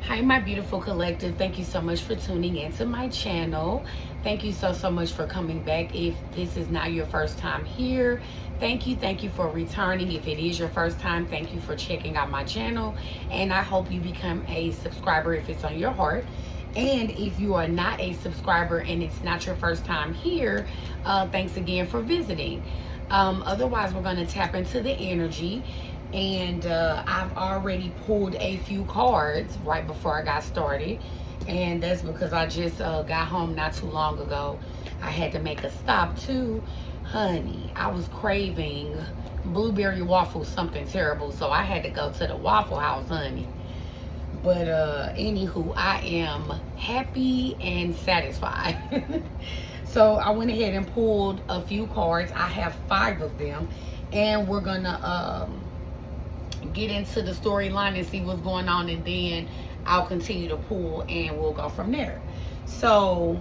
Hi, my beautiful collective. Thank you so much for tuning into my channel. Thank you so much for coming back. If this is not your first time here, thank you for returning. If it is your first time, thank you for checking out my channel. And I hope you become a subscriber if it's on your heart. And if you are not a subscriber and it's not your first time here, thanks again for visiting. Otherwise, we're going to tap into the energy. And I've already pulled a few cards right before I got started, and that's because I just got home not too long ago. I had to make a stop too. Honey, I was craving blueberry waffles, something terrible, so I had to go to the Waffle House, honey. But anywho, I am happy and satisfied. So I went ahead and pulled a few cards. I have 5 of them, and we're gonna get into the storyline and see what's going on, and then I'll continue to pull and we'll go from there. So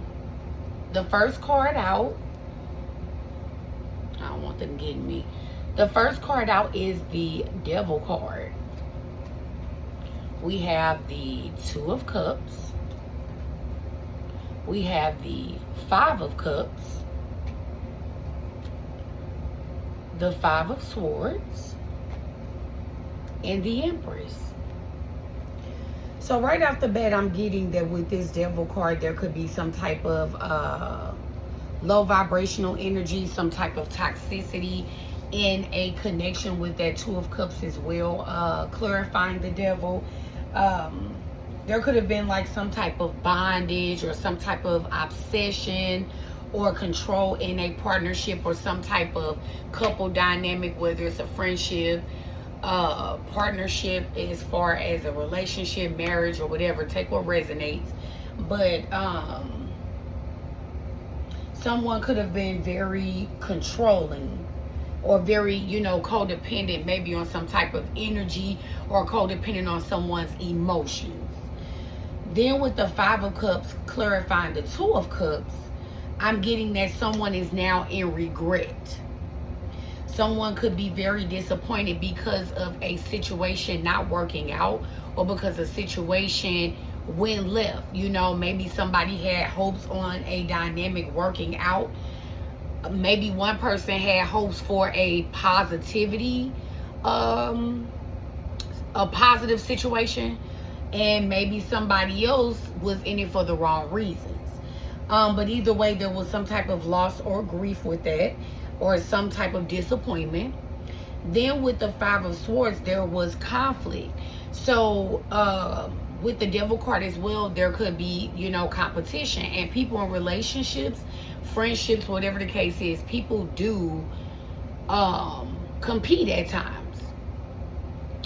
the first card out, I don't want them getting me. The first card out is the Devil card. We have the 2 of Cups. We have the 5 of Cups. The 5 of Swords. And the Empress. So right off the bat, I'm getting that with this Devil card, there could be some type of low vibrational energy, some type of toxicity in a connection with that 2 of Cups as well. Clarifying the Devil. There could have been like some type of bondage or some type of obsession or control in a partnership or some type of couple dynamic, whether it's a friendship, partnership, as far as a relationship, marriage, or whatever. Take what resonates. But someone could have been very controlling or very, codependent, maybe on some type of energy, or codependent on someone's emotions. Then with the 5 of Cups clarifying the 2 of Cups, I'm getting that someone is now in regret. Someone could be very disappointed because of a situation not working out, or because a situation went left. Maybe somebody had hopes on a dynamic working out. Maybe one person had hopes for a positivity, a positive situation, and maybe somebody else was in it for the wrong reasons. But either way, there was some type of loss or grief with that, or some type of disappointment. Then with the 5 of Swords, there was conflict. So with the Devil card as well, there could be, competition. And people in relationships, friendships, whatever the case is, people do compete at times.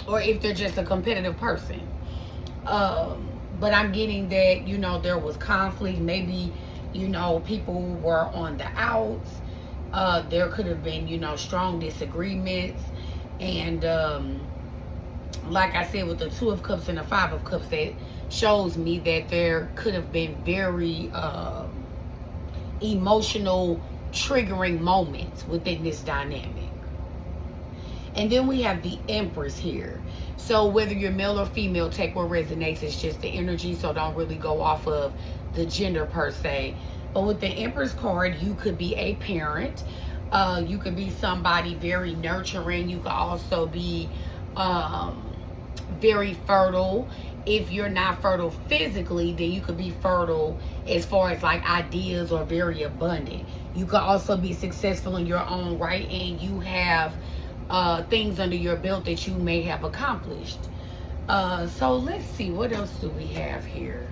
Or if they're just a competitive person. But I'm getting that, there was conflict. Maybe, people were on the outs. There could have been, strong disagreements. And like I said, with the 2 of Cups and the 5 of Cups, that shows me that there could have been very emotional, triggering moments within this dynamic. And then we have the Empress here. So whether you're male or female, take what resonates. It's just the energy, so don't really go off of the gender per se. But with the Empress card, you could be a parent. You could be somebody very nurturing. You could also be very fertile. If you're not fertile physically, then you could be fertile as far as like ideas, or very abundant. You could also be successful in your own right, and you have things under your belt that you may have accomplished. So let's see, what else do we have here?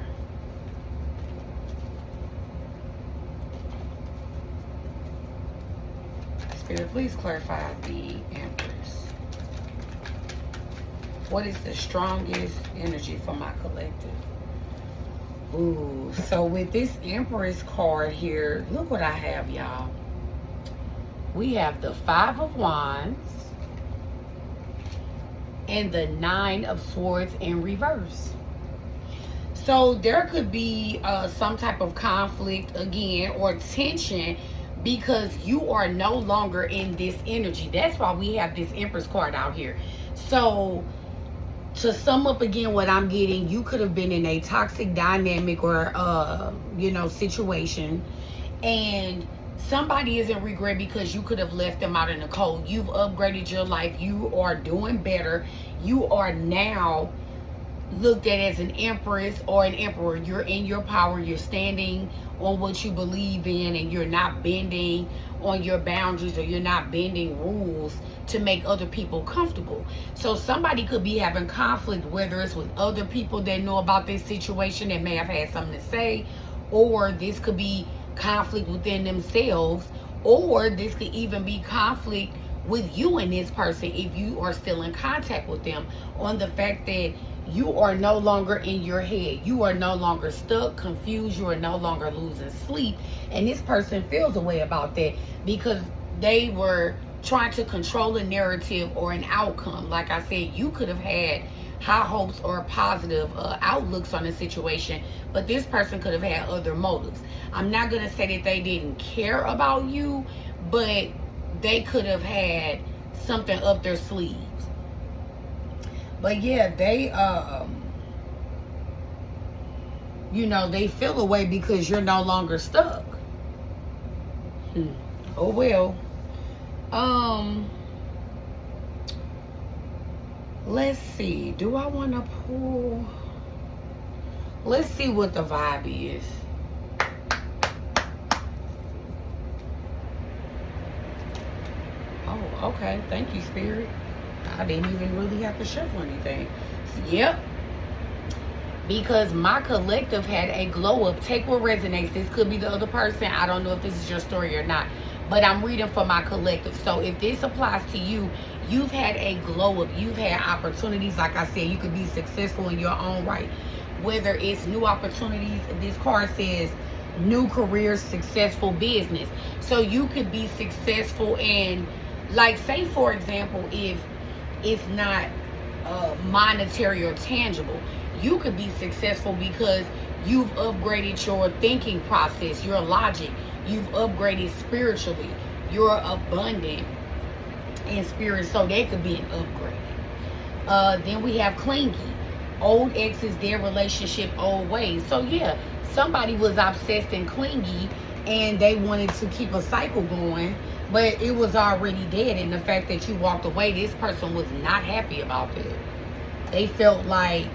Spirit, please clarify the Empress. What is the strongest energy for my collective? Ooh, so with this Empress card here, look what I have, y'all. We have the 5 of Wands and the 9 of Swords in reverse. So there could be some type of conflict again, or tension, because you are no longer in this energy. That's why we have this Empress card out here. So to sum up again what I'm getting, you could have been in a toxic dynamic or situation, and somebody is in regret because you could have left them out in the cold. You've upgraded your life. You are doing better. You are now looked at as an empress or an emperor. You're in your power. You're standing on what you believe in, and you're not bending on your boundaries, or you're not bending rules to make other people comfortable. So somebody could be having conflict, whether it's with other people that know about this situation that may have had something to say, or this could be conflict within themselves, or this could even be conflict with you and this person if you are still in contact with them, on the fact that you are no longer in your head. You are no longer stuck, confused. You are no longer losing sleep. And this person feels a way about that because they were trying to control a narrative or an outcome. Like I said, you could have had high hopes or positive outlooks on the situation, but this person could have had other motives. I'm not going to say that they didn't care about you, but they could have had something up their sleeves. But yeah, they they feel away because you're no longer stuck. Oh well. Let's see. Do I want to pull? Let's see what the vibe is. Oh, okay. Thank you, Spirit. I didn't even really have to shuffle anything. Yep. Because my collective had a glow up. Take what resonates. This could be the other person. I don't know if this is your story or not, but I'm reading for my collective. So if this applies to you, you've had a glow up. You've had opportunities. Like I said, you could be successful in your own right. Whether it's new opportunities, this card says new career, successful business. So you could be successful in, like, say for example, if it's not monetary or tangible, you could be successful because you've upgraded your thinking process, your logic. You've upgraded spiritually. You're abundant in spirit, so that could be an upgrade. Then we have clingy. Old exes, their relationship, old ways. So yeah, somebody was obsessed and clingy, and they wanted to keep a cycle going, but it was already dead. And the fact that you walked away, this person was not happy about that. They felt like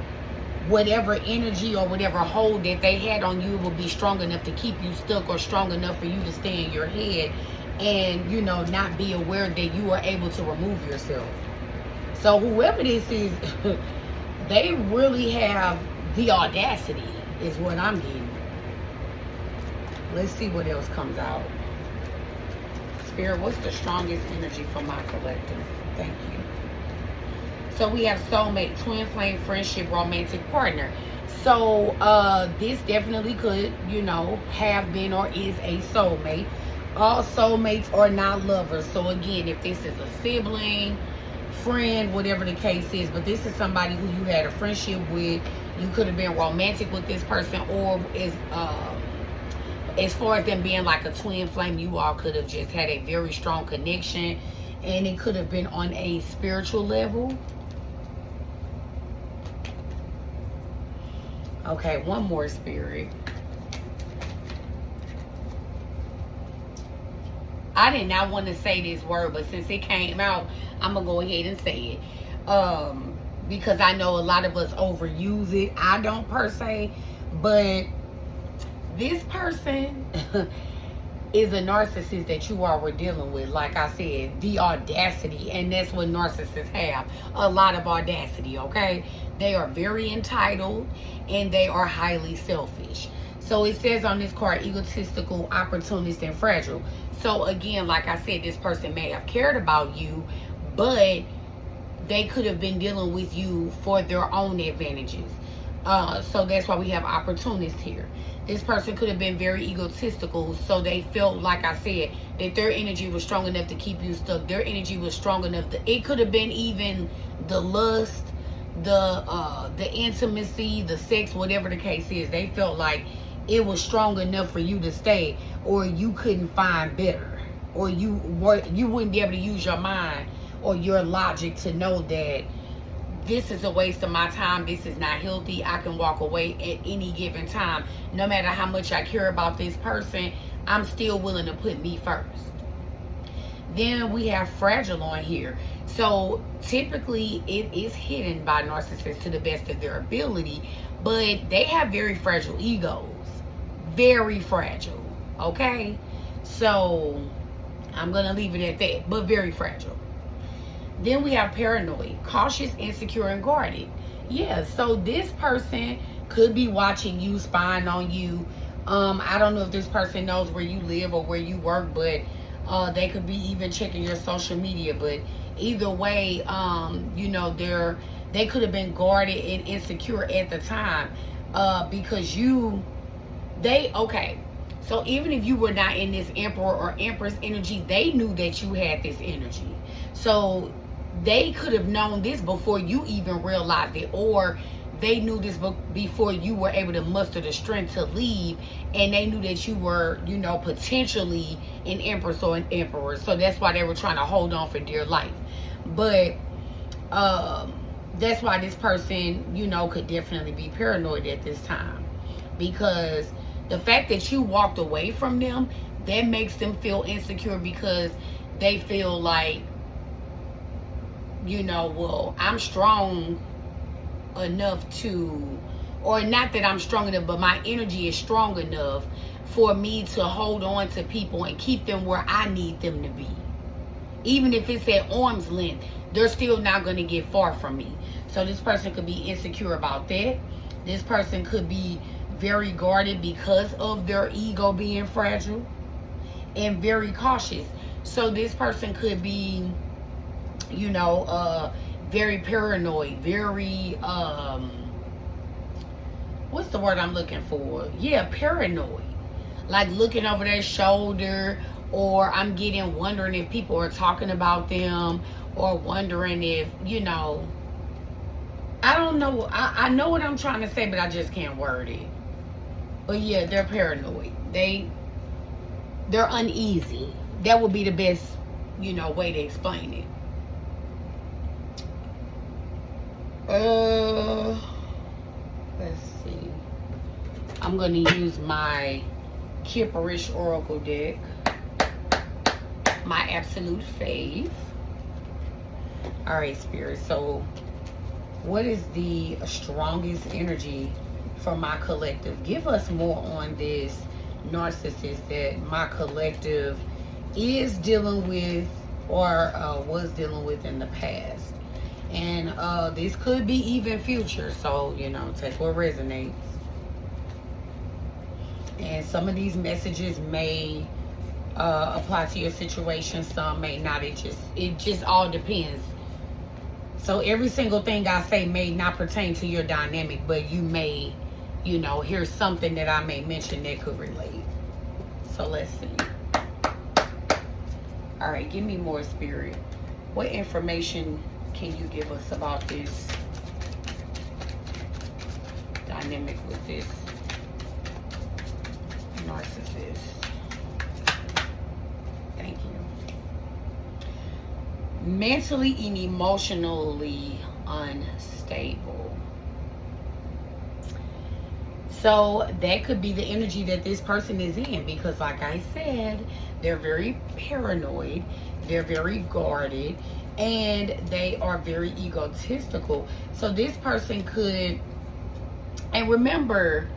whatever energy or whatever hold that they had on you would be strong enough to keep you stuck, or strong enough for you to stay in your head and, not be aware that you are able to remove yourself. So whoever this is, they really have the audacity, is what I'm getting. Let's see what else comes out. Spirit, what's the strongest energy for my collective? Thank you. So we have soulmate, twin flame, friendship, romantic partner. So this definitely could, have been or is a soulmate. All soulmates are not lovers. So again, if this is a sibling, friend, whatever the case is, but this is somebody who you had a friendship with. You could have been romantic with this person, or as far as them being like a twin flame, you all could have just had a very strong connection, and it could have been on a spiritual level. Okay, one more, Spirit. I did not want to say this word, but since it came out, I'm going to go ahead and say it. Because I know a lot of us overuse it. I don't per se, but this person is a narcissist that you all were dealing with. Like I said, the audacity, and that's what narcissists have. A lot of audacity, okay? They are very entitled, and they are highly selfish. So it says on this card, egotistical, opportunist, and fragile. So again, like I said, this person may have cared about you, but they could have been dealing with you for their own advantages. So that's why we have opportunist here. This person could have been very egotistical, so they felt, like I said, that their energy was strong enough to keep you stuck. Their energy was strong enough that it could have been even the lust, the intimacy, the sex, whatever the case is. They felt like it was strong enough for you to stay, or you couldn't find better, or you wouldn't be able to use your mind or your logic to know that this is a waste of my time, this is not healthy, I can walk away at any given time. No matter how much I care about this person, I'm still willing to put me first. Then we have fragile on here. So typically it is hidden by narcissists to the best of their ability, but they have very fragile egos. Very fragile. Okay? So I'm going to leave it at that, but very fragile. Then we have paranoid, cautious, insecure, and guarded. Yeah, so this person could be watching you, spying on you. I don't know if this person knows where you live or where you work, but they could be even checking your social media. But either way, you know, they could have been guarded and insecure at the time because okay. So even if you were not in this emperor or empress energy, they knew that you had this energy. So they could have known this before you even realized it, or they knew this before you were able to muster the strength to leave, and they knew that you were, you know, potentially an empress or an emperor. So that's why they were trying to hold on for dear life. But that's why this person, you know, could definitely be paranoid at this time, because the fact that you walked away from them, that makes them feel insecure, because they feel like, you know, well, I'm strong enough to, or not that I'm strong enough, but my energy is strong enough for me to hold on to people and keep them where I need them to be. Even if it's at arm's length, they're still not going to get far from me. So this person could be insecure about that. This person could be very guarded because of their ego being fragile, and very cautious. So this person could be, you know, very paranoid, very what's the word I'm looking for? Yeah, paranoid. Like looking over their shoulder, or wondering if people are talking about them, or wondering if, you know, I don't know. I know what I'm trying to say, but I just can't word it. But yeah, they're paranoid. They're uneasy. That would be the best, you know, way to explain it. Let's see. I'm going to use my Kipperish Oracle deck. My absolute fave. Alright, Spirit. So, what is the strongest energy for my collective? Give us more on this narcissist that my collective is dealing with, or was dealing with in the past. And this could be even future, so, you know, take what resonates. And some of these messages may apply to your situation, some may not. It just all depends. So every single thing I say may not pertain to your dynamic, but you may, you know, hear something that I may mention that could relate. So let's see. All right, give me more, Spirit. What information can you give us about this dynamic with this narcissist? Thank you. Mentally and emotionally unstable. So that could be the energy that this person is in, because like I said, they're very paranoid, they're very guarded, and they are very egotistical. So this person could, and remember,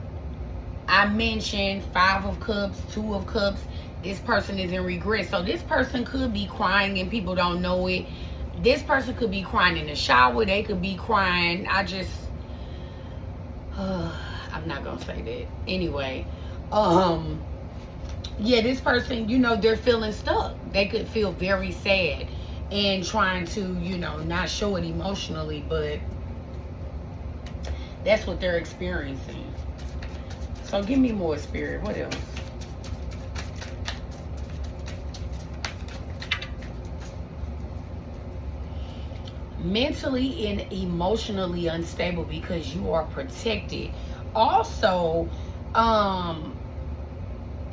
I mentioned 5 of Cups, 2 of Cups. This person is in regret. So this person could be crying and people don't know it. This person could be crying in the shower. They could be crying. I'm not gonna say that. Anyway, yeah, this person, you know, they're feeling stuck. They could feel very sad and trying to, you know, not show it emotionally, but that's what they're experiencing. So give me more, Spirit. What else? Mentally and emotionally unstable because you are protected. Also, and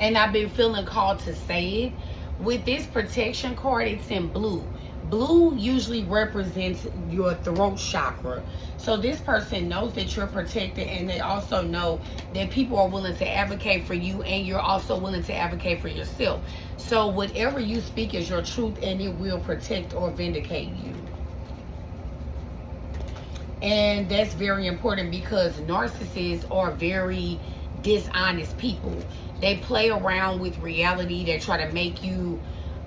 I've been feeling called to say it, with this protection card, it's in blue. Blue usually represents your throat chakra. So this person knows that you're protected, and they also know that people are willing to advocate for you, and you're also willing to advocate for yourself. So whatever you speak is your truth, and it will protect or vindicate you. And that's very important because narcissists are very dishonest people. They play around with reality. They try to make you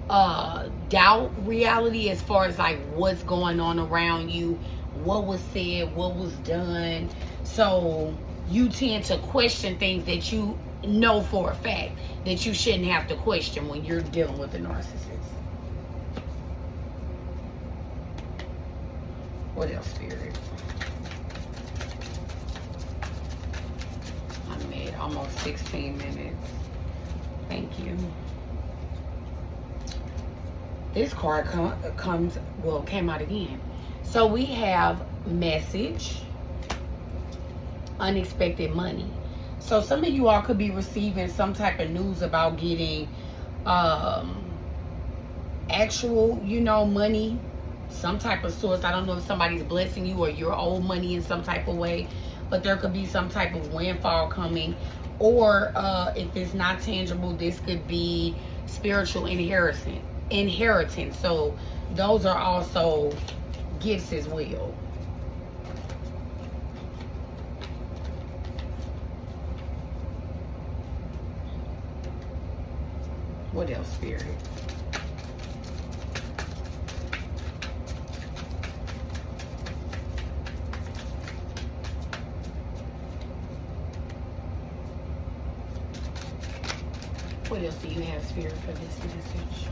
doubt reality as far as like what's going on around you, what was said, what was done. So you tend to question things that you know for a fact that you shouldn't have to question when you're dealing with a narcissist. What else, Spirit? I made almost 16 minutes. Thank you. This card came out again. So we have message, unexpected money. So some of you all could be receiving some type of news about getting actual, money, some type of source. I don't know if somebody's blessing you or you're owed money in some type of way, but there could be some type of windfall coming. Or if it's not tangible, this could be spiritual inheritance. So those are also gifts as well. What else, Spirit? What else do you have, Spirit, for this message?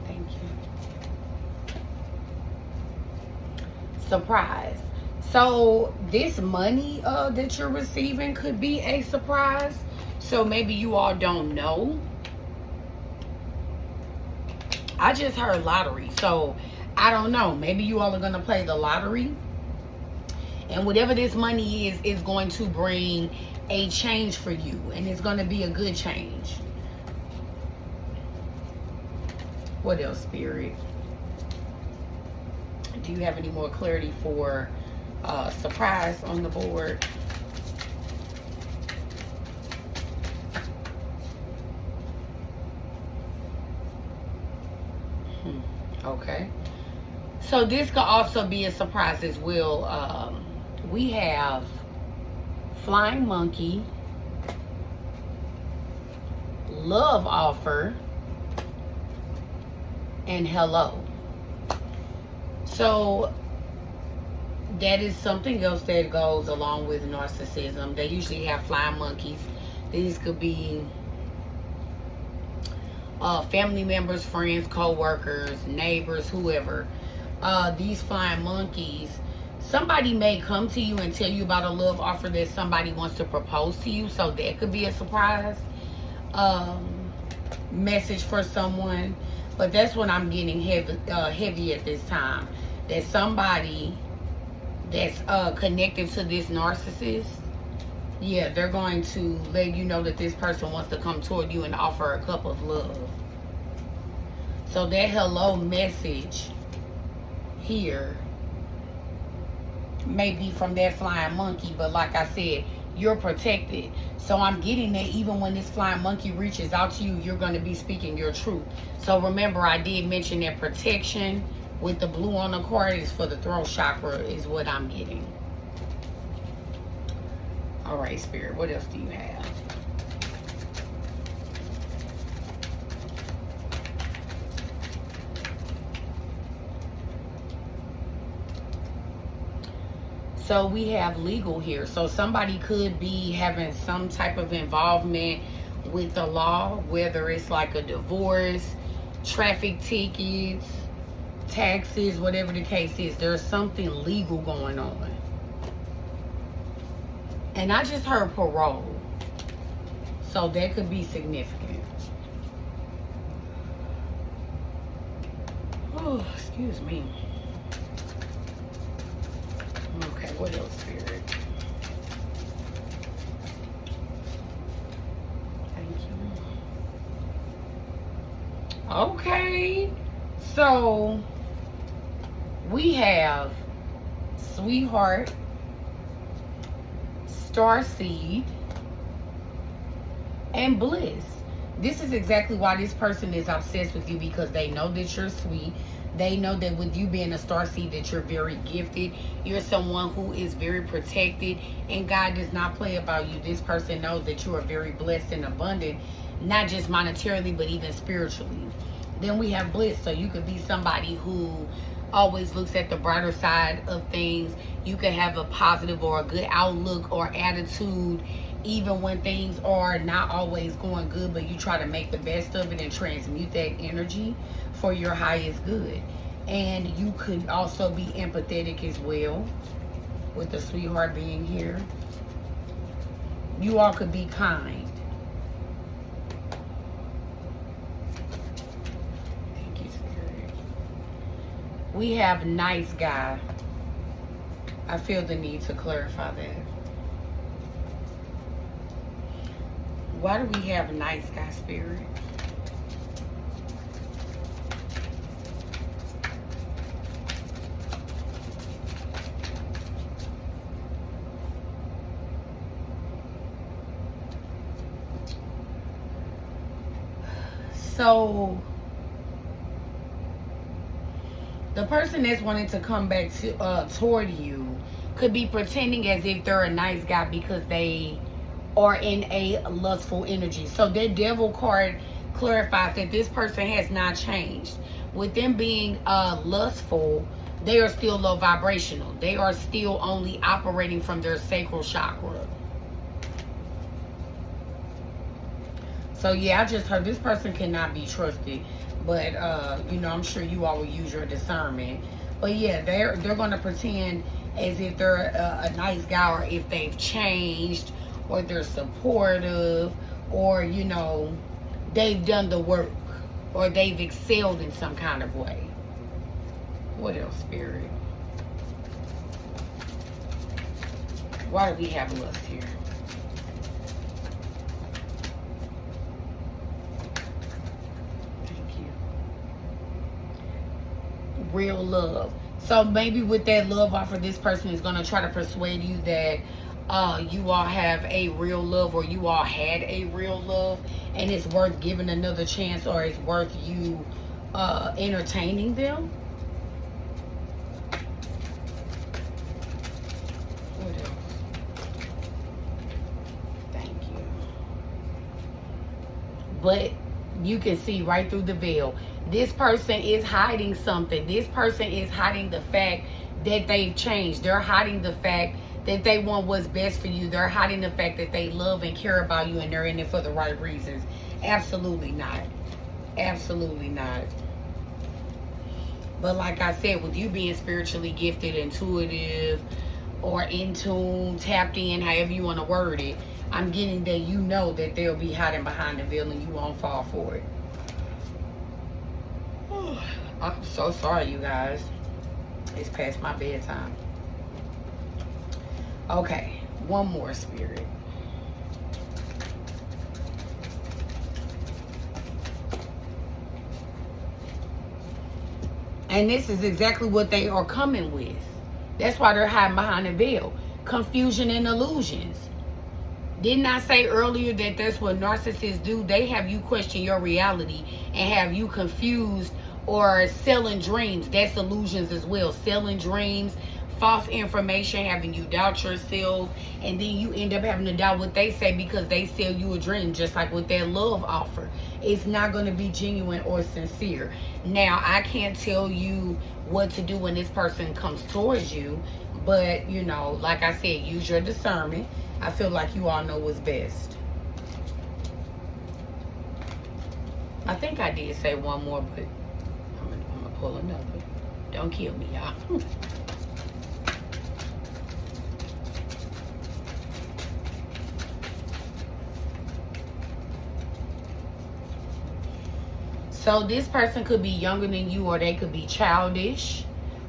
Thank you. Surprise. So this money that you're receiving could be a surprise. So maybe you all don't know. I just heard lottery. So I don't know. Maybe you all are going to play the lottery. And whatever this money is going to bring a change for you. And it's going to be a good change. What else, Spirit? Do you have any more clarity for surprise on the board? Okay. So this could also be a surprise as well. We have flying monkey, love offer, and hello. So that is something else that goes along with narcissism. They usually have flying monkeys. These could be family members, friends, co-workers, neighbors, whoever. These flying monkeys, somebody may come to you and tell you about a love offer that somebody wants to propose to you. So that could be a surprise message for someone. But that's what I'm getting heavy at this time. That somebody that's connected to this narcissist, yeah, they're going to let you know that this person wants to come toward you and offer a cup of love. So that hello message here may be from that flying monkey, but like I said, you're protected. So I'm getting that even when this flying monkey reaches out to you, you're going to be speaking your truth. So remember, I did mention that protection with the blue on the card is for the throat chakra is what I'm getting. All right, Spirit, what else do you have? So we have legal here. So somebody could be having some type of involvement with the law, whether it's like a divorce, traffic tickets, taxes, whatever the case is. There's something legal going on. And I just heard parole. So that could be significant. Oh, excuse me. Okay, what else, Spirit? Thank you. Okay. So we have Sweetheart, Starseed, and Bliss. This is exactly why this person is obsessed with you, because they know that you're sweet. They know that with you being a starseed, that you're very gifted. You're someone who is very protected, and God does not play about you. This person knows that you are very blessed and abundant, not just monetarily, but even spiritually. Then we have Bliss. So you could be somebody who always looks at the brighter side of things. You could have a positive or a good outlook or attitude, even when things are not always going good, but you try to make the best of it and transmute that energy for your highest good. And you could also be empathetic as well, with the Sweetheart being here. You all could be kind. Thank you, Spirit. We have Nice Guy. I feel the need to clarify that. Why do we have Nice Guy, Spirit? So the person that's wanting to come back to toward you could be pretending as if they're a nice guy because they are in a lustful energy. So that Devil card clarifies that this person has not changed. With them being lustful, they are still low vibrational. They are still only operating from their sacral chakra. So yeah, I just heard this person cannot be trusted. But you know, I'm sure you all will use your discernment. But yeah, they're going to pretend as if they're a nice guy, or if they've changed, or they're supportive, or you know, they've done the work, or they've excelled in some kind of way. What else, Spirit? Why do we have lust here? Real love. So maybe with that love offer, this person is going to try to persuade you that you all have a real love, or you all had a real love, and it's worth giving another chance, or it's worth you entertaining them. What else? Thank you. But you can see right through the veil. This person is hiding something. This person is hiding the fact that they've changed. They're hiding the fact that they want what's best for you. They're hiding the fact that they love and care about you, and they're in it for the right reasons. Absolutely not. Absolutely not. But like I said, with you being spiritually gifted, intuitive, or in tune, tapped in, however you want to word it, I'm getting that you know that they'll be hiding behind the veil, and you won't fall for it. I'm so sorry, you guys. It's past my bedtime. Okay, one more, Spirit. And this is exactly what they are coming with. That's why they're hiding behind the veil. Confusion and illusions. Didn't I say earlier that that's what narcissists do? They have you question your reality and have you confused, or selling dreams. That's illusions as well. Selling dreams, false information, having you doubt yourself, and then you end up having to doubt what they say because they sell you a dream. Just like with that love offer, it's not going to be genuine or sincere. Now, I can't tell you what to do when this person comes towards you, but you know, like I said, use your discernment. I feel like you all know what's best. I think I did say one more, but I'm gonna pull another. Don't kill me, y'all. So this person could be younger than you, or they could be childish,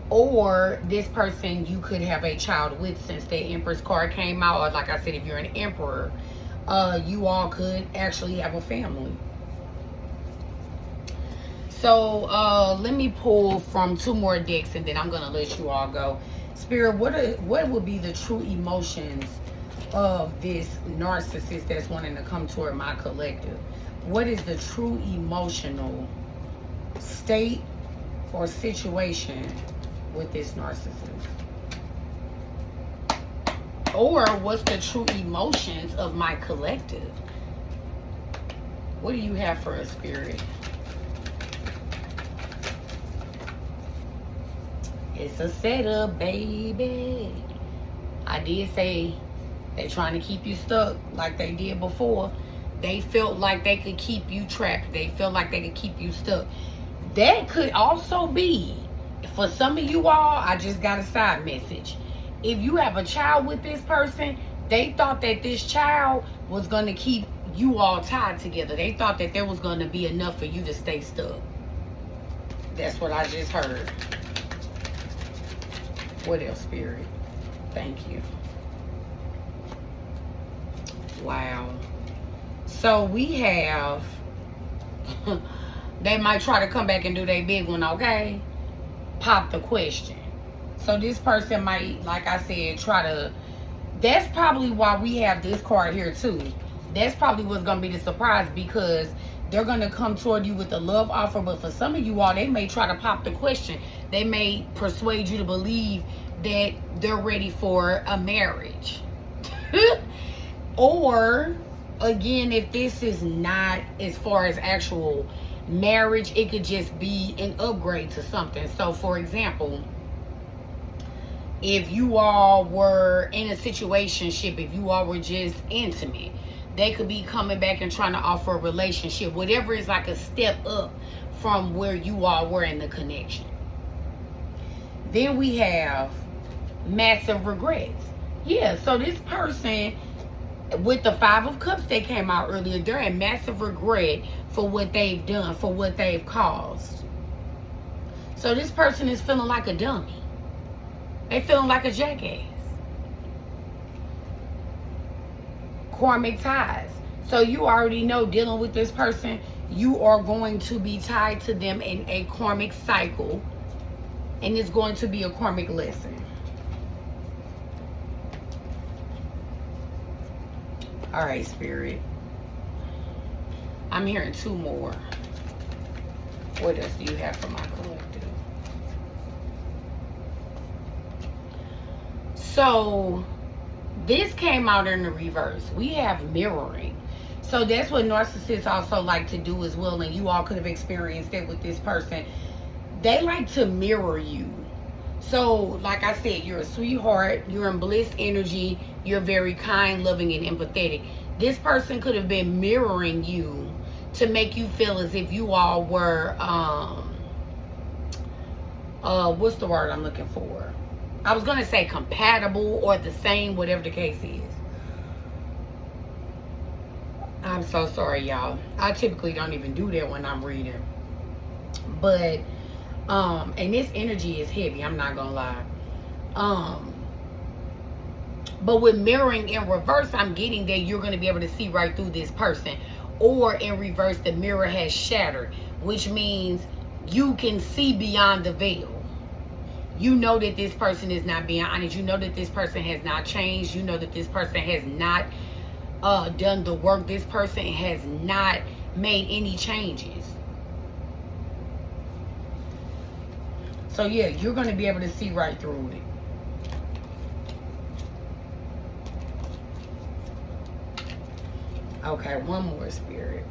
or this person you could have a child with, since the Empress card came out. Or like I said, if you're an emperor, you all could actually have a family. So let me pull from 2 more decks and then I'm gonna let you all go. Spirit, what would be the true emotions of this narcissist that's wanting to come toward my collective? What is the true emotional state or situation with this narcissist? Or what's the true emotions of my collective? What do you have for us, Spirit? It's a setup, baby. I did say they're trying to keep you stuck like they did before. They felt like they could keep you trapped. They felt like they could keep you stuck. That could also be, for some of you all, I just got a side message. If you have a child with this person, they thought that this child was going to keep you all tied together. They thought that there was going to be enough for you to stay stuck. That's what I just heard. What else, Spirit? Thank you. Wow. So we have, they might try to come back and do their big one, okay? Pop the question. So this person might, like I said, try to, that's probably why we have this card here too. That's probably what's going to be the surprise, because they're going to come toward you with a love offer. But for some of you all, they may try to pop the question. They may persuade you to believe that they're ready for a marriage. Or, again, if this is not as far as actual marriage, it could just be an upgrade to something. So, for example, if you all were in a situationship, if you all were just intimate, they could be coming back and trying to offer a relationship. Whatever is like a step up from where you all were in the connection. Then we have massive regrets. Yeah, so this person, with the 5 of Cups that came out earlier, they're in massive regret for what they've done, for what they've caused. So this person is feeling like a dummy. They feeling like a jackass. Karmic ties. So you already know, dealing with this person, you are going to be tied to them in a karmic cycle. And it's going to be a karmic lesson. All right, Spirit. I'm hearing 2 more. What else do you have for my collective? So, this came out in the reverse. We have mirroring. So, that's what narcissists also like to do as well. And you all could have experienced it with this person. They like to mirror you. So, like I said, you're a sweetheart. You're in bliss energy. You're very kind, loving, and empathetic. This person could have been mirroring you to make you feel as if you all were, what's the word I'm looking for? I was going to say compatible or the same, whatever the case is. I'm so sorry, y'all. I typically don't even do that when I'm reading. But, and this energy is heavy, I'm not going to lie. But with mirroring in reverse, I'm getting that you're going to be able to see right through this person. Or in reverse, the mirror has shattered, which means you can see beyond the veil. You know that this person is not being honest. You know that this person has not changed. You know that this person has not done the work. This person has not made any changes. So yeah, you're going to be able to see right through it. Okay, one more, Spirit.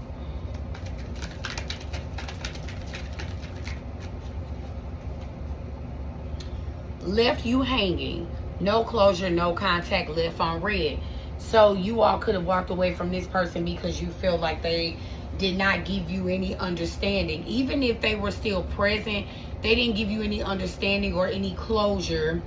Left you hanging. No closure, no contact, left on red. So you all could have walked away from this person because you feel like they did not give you any understanding. Even if they were still present, they didn't give you any understanding or any closure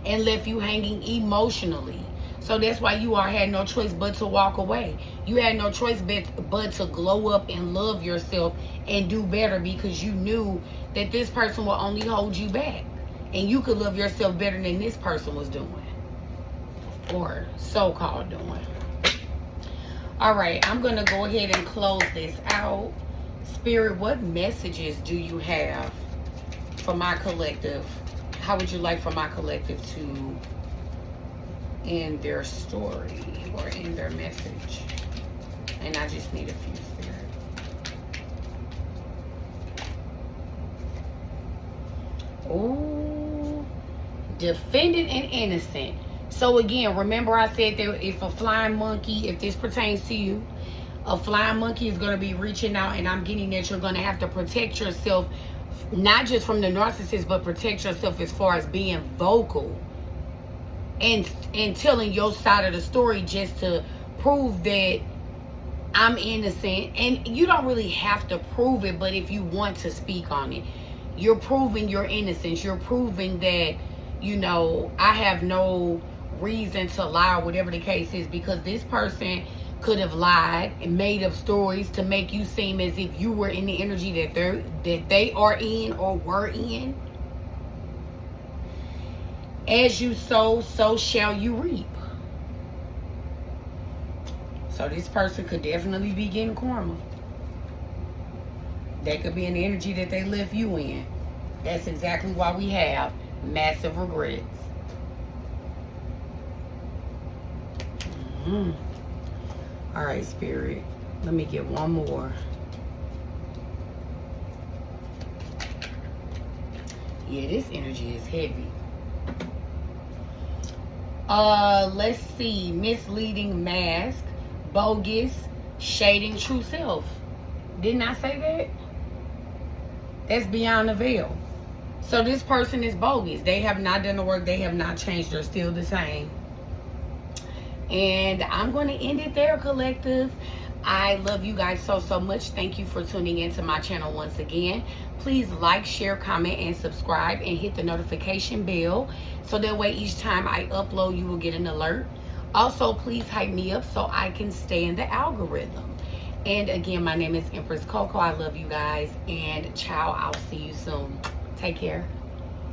and left you hanging emotionally. So that's why you all had no choice but to walk away. You had no choice but to glow up and love yourself and do better, because you knew that this person will only hold you back. And you could love yourself better than this person was doing. Or so-called doing. All right, I'm going to go ahead and close this out. Spirit, what messages do you have for my collective? How would you like for my collective to end their story or end their message? And I just need a few, Spirit. Oh, defendant and innocent. So again, remember I said that if a flying monkey, if this pertains to you, a flying monkey is going to be reaching out, and I'm getting that you're going to have to protect yourself, not just from the narcissist, but protect yourself as far as being vocal and telling your side of the story, just to prove that I'm innocent. And you don't really have to prove it, but if you want to speak on it, you're proving your innocence. You're proving that, you know, I have no reason to lie, or whatever the case is, because this person could have lied and made up stories to make you seem as if you were in the energy that they are in or were in. As you sow, so shall you reap. So this person could definitely be getting karma. They could be in the energy that they left you in. That's exactly why we have massive regrets. All right, Spirit. Let me get one more. Yeah, this energy is heavy. Let's see. Misleading mask, bogus, shading true self. Didn't I say that? That's beyond the veil. So this person is bogus. They have not done the work. They have not changed. They're still the same. And I'm going to end it there, collective. I love you guys so, so much. Thank you for tuning into my channel once again. Please like, share, comment, and subscribe, and hit the notification bell, so that way each time I upload, you will get an alert. Also, please hype me up so I can stay in the algorithm. And again, my name is Empress Coco. I love you guys. And ciao. I'll see you soon. Take care.